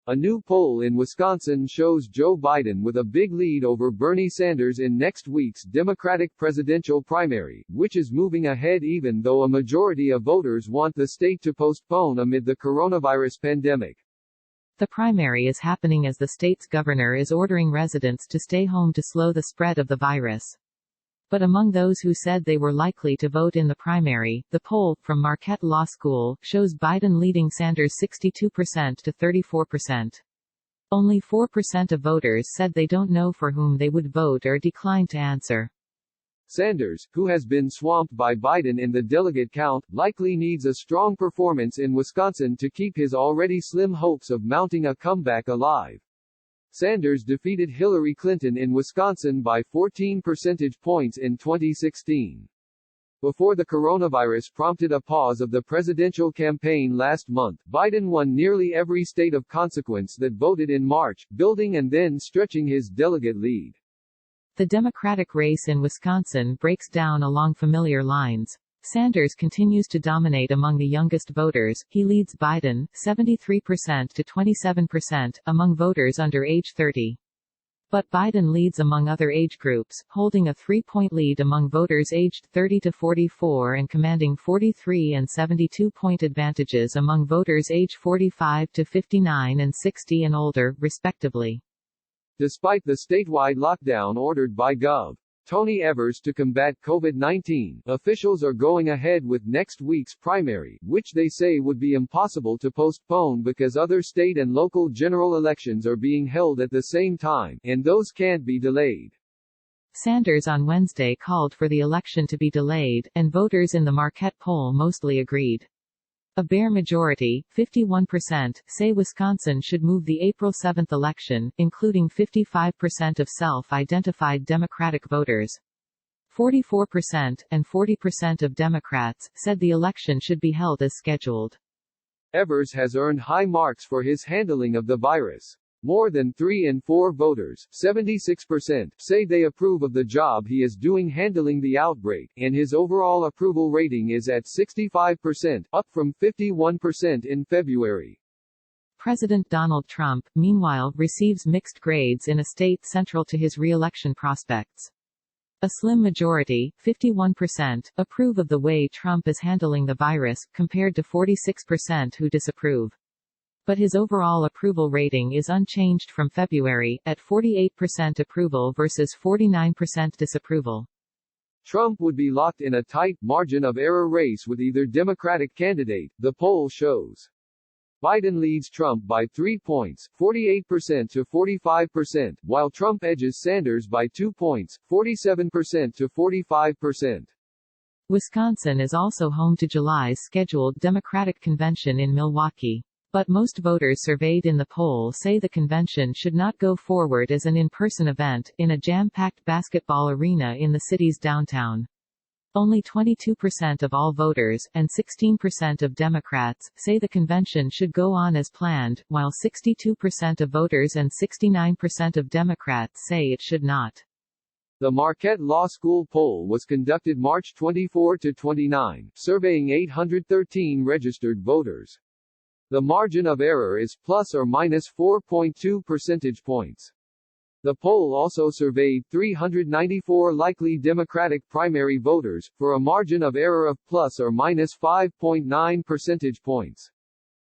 A new poll in Wisconsin shows Joe Biden with a big lead over Bernie Sanders in next week's Democratic presidential primary, which is moving ahead even though a majority of voters want the state to postpone amid the coronavirus pandemic. The primary is happening as the state's governor is ordering residents to stay home to slow the spread of the virus. But among those who said they were likely to vote in the primary, the poll, from Marquette Law School, shows Biden leading Sanders 62% to 34%. Only 4% of voters said they don't know for whom they would vote or declined to answer. Sanders, who has been swamped by Biden in the delegate count, likely needs a strong performance in Wisconsin to keep his already slim hopes of mounting a comeback alive. Sanders defeated Hillary Clinton in Wisconsin by 14 percentage points in 2016. Before the coronavirus prompted a pause of the presidential campaign last month, Biden won nearly every state of consequence that voted in March, building and then stretching his delegate lead. The Democratic race in Wisconsin breaks down along familiar lines. Sanders continues to dominate among the youngest voters. He leads Biden, 73% to 27%, among voters under age 30. But Biden leads among other age groups, holding a 3-point lead among voters aged 30 to 44 and commanding 43 and 72-point advantages among voters age 45 to 59 and 60 and older, respectively. Despite the statewide lockdown ordered by Gov. Tony Evers to combat COVID-19, officials are going ahead with next week's primary, which they say would be impossible to postpone because other state and local general elections are being held at the same time, and those can't be delayed. Sanders on Wednesday called for the election to be delayed, and voters in the Marquette poll mostly agreed. A bare majority, 51%, say Wisconsin should move the April 7 election, including 55% of self-identified Democratic voters. 44% and 40% of Democrats said the election should be held as scheduled. Evers has earned high marks for his handling of the virus. More than 3 in 4 voters, 76%, say they approve of the job he is doing handling the outbreak, and his overall approval rating is at 65%, up from 51% in February. President Donald Trump, meanwhile, receives mixed grades in a state central to his re-election prospects. A slim majority, 51%, approve of the way Trump is handling the virus, compared to 46% who disapprove. But his overall approval rating is unchanged from February, at 48% approval versus 49% disapproval. Trump would be locked in a tight, margin of error race with either Democratic candidate, the poll shows. Biden leads Trump by 3 points, 48% to 45%, while Trump edges Sanders by 2 points, 47% to 45%. Wisconsin is also home to July's scheduled Democratic convention in Milwaukee. But most voters surveyed in the poll say the convention should not go forward as an in-person event, in a jam-packed basketball arena in the city's downtown. Only 22% of all voters, and 16% of Democrats, say the convention should go on as planned, while 62% of voters and 69% of Democrats say it should not. The Marquette Law School poll was conducted March 24 to 29, surveying 813 registered voters. The margin of error is plus or minus 4.2 percentage points. The poll also surveyed 394 likely Democratic primary voters, for a margin of error of plus or minus 5.9 percentage points.